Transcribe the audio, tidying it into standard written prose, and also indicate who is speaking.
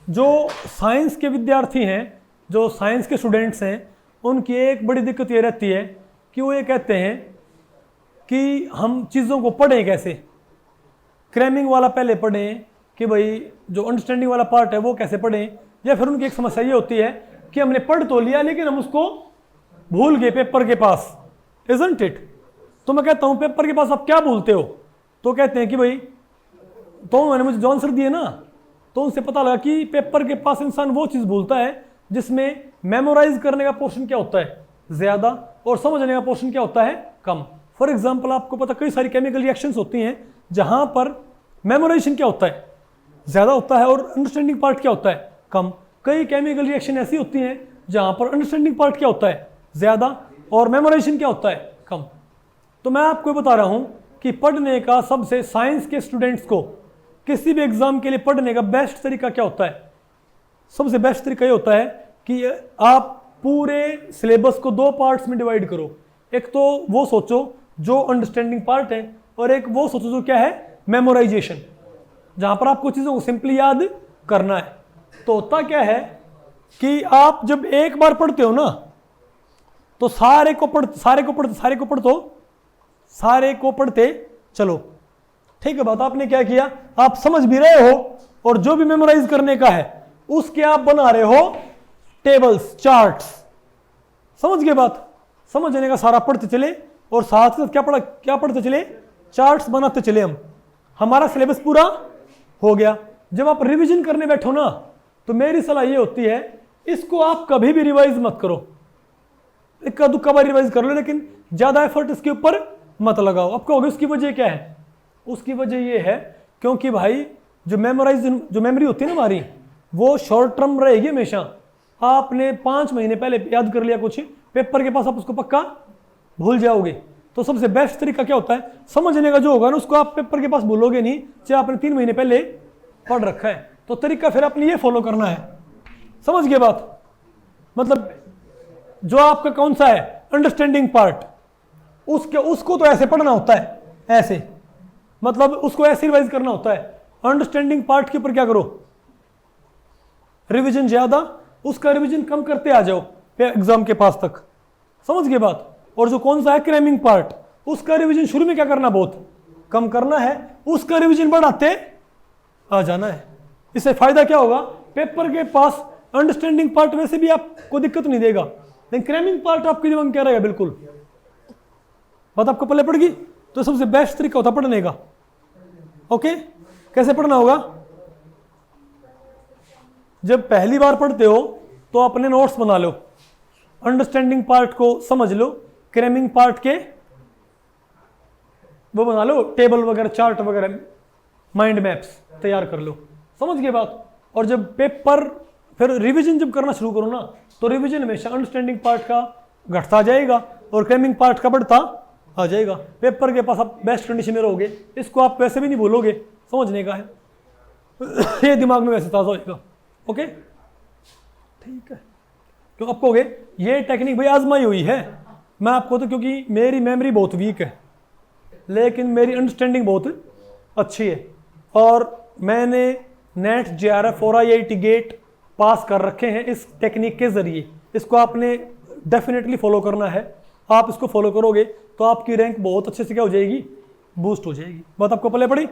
Speaker 1: जो साइंस के विद्यार्थी हैं, जो साइंस के स्टूडेंट्स हैं, उनकी एक बड़ी दिक्कत ये रहती है कि वो ये कहते हैं कि हम चीज़ों को पढ़ें कैसे। क्रैमिंग वाला पहले पढ़ें कि भाई जो अंडरस्टैंडिंग वाला पार्ट है वो कैसे पढ़ें, या फिर उनकी एक समस्या ये होती है कि हमने पढ़ तो लिया लेकिन हम उसको भूल गए पेपर के पास, इज़न्ट इट। तो मैं कहता हूँ पेपर के पास आप क्या भूलते हो, तो कहते हैं कि भाई तो मैंने मुझे जो आंसर दिए ना, तो उनसे पता लगा कि पेपर के पास इंसान वो चीज़ भूलता है जिसमें मेमोराइज करने का पोर्शन क्या होता है ज़्यादा और समझने का पोर्शन क्या होता है कम। फॉर एग्जाम्पल आपको पता कई सारी केमिकल रिएक्शंस होती हैं जहाँ पर मेमोराइजेशन क्या होता है ज़्यादा होता है और अंडरस्टैंडिंग पार्ट क्या होता है कम। कई केमिकल रिएक्शन ऐसी होती हैं जहाँ पर अंडरस्टैंडिंग पार्ट क्या होता है ज़्यादा और मेमोराइजेशन क्या होता है कम। तो मैं आपको बता रहा हूँ कि पढ़ने का सबसे, साइंस के स्टूडेंट्स को किसी भी एग्जाम के लिए पढ़ने का बेस्ट तरीका क्या होता है, सबसे बेस्ट तरीका ये होता है कि आप पूरे सिलेबस को 2 पार्ट्स में डिवाइड करो। एक तो वो सोचो जो अंडरस्टैंडिंग पार्ट है और एक वो सोचो जो क्या है मेमोराइजेशन, जहां पर आपको चीज़ों को सिंपली याद करना है। तो होता क्या है कि आप जब एक बार पढ़ते हो ना तो सारे को पढ़ते चलो, ठीक है बात। आपने क्या किया, आप समझ भी रहे हो और जो भी मेमोराइज करने का है उसके आप बना रहे हो टेबल्स, चार्ट्स। समझ गए बात, समझने का सारा पढ़ते चले और साथ साथ क्या पढ़ते चले, चार्ट्स बनाते चले हम। हमारा सिलेबस पूरा हो गया। जब आप रिवीजन करने बैठो ना तो मेरी सलाह ये होती है इसको आप कभी भी रिवाइज मत करो, इक्का दुक्का बार रिवाइज कर लो लेकिन ज्यादा एफर्ट इसके ऊपर मत लगाओ। आपको होगी उसकी वजह क्या है, उसकी वजह ये है क्योंकि भाई जो मेमोरी होती है ना हमारी वो शॉर्ट टर्म रहेगी हमेशा। आपने 5 महीने पहले याद कर लिया कुछ, पेपर के पास आप उसको पक्का भूल जाओगे। तो सबसे बेस्ट तरीका क्या होता है, समझने का जो होगा ना उसको आप पेपर के पास भूलोगे नहीं, चाहे आपने 3 महीने पहले पढ़ रखा है। तो तरीका फिर आपने ये फॉलो करना है। समझ गए बात, मतलब जो आपका कौन सा है अंडरस्टैंडिंग पार्ट, उसको तो ऐसे पढ़ना होता है, ऐसे मतलब उसको ऐसे रिवाइज करना होता है। अंडरस्टैंडिंग पार्ट के ऊपर क्या करो, रिवीजन ज्यादा, उसका रिवीजन कम करते आ जाओ एग्जाम के पास तक। समझ गए बात। और जो कौन सा है क्रैमिंग पार्ट, उसका रिवीजन शुरू में क्या करना, बहुत कम करना है, उसका रिवीजन बढ़ाते आ जाना है। इससे फायदा क्या होगा, पेपर के पास अंडरस्टैंडिंग पार्ट वैसे भी आपको दिक्कत नहीं देगा लेकिन क्रैमिंग पार्ट आपके दिमाग में क्या रहेगा, बिल्कुल बात आपको पल्ले पड़ेगी। तो सबसे बेस्ट तरीका होता पढ़ने का। ओके, कैसे पढ़ना होगा, जब पहली बार पढ़ते हो तो अपने नोट्स बना लो, अंडरस्टैंडिंग पार्ट को समझ लो, क्रैमिंग पार्ट के वो बना लो टेबल वगैरह, चार्ट वगैरह, माइंड मैप्स तैयार कर लो। समझ गए बात। और जब पेपर फिर रिवीजन जब करना शुरू करो ना तो रिवीजन हमेशा अंडरस्टैंडिंग पार्ट का घटता जाएगा और क्रैमिंग पार्ट का बढ़ता आ जाएगा। पेपर के पास आप बेस्ट कंडीशन में रहोगे, इसको आप वैसे भी नहीं भूलोगे, समझने का है ये दिमाग में वैसे ताज़ा होगा। ओके ठीक है, तो आप कहोगे ये टेक्निक भाई आजमाई हुई है, मैं आपको तो क्योंकि मेरी मेमोरी बहुत वीक है लेकिन मेरी अंडरस्टैंडिंग बहुत अच्छी है और मैंने नेट JRF और IIT गेट पास कर रखे हैं इस टेक्निक के ज़रिए। इसको आपने डेफिनेटली फॉलो करना है। आप इसको फॉलो करोगे तो आपकी रैंक बहुत अच्छे से क्या हो जाएगी, बूस्ट हो जाएगी। बात आपको पल्ले पड़ी।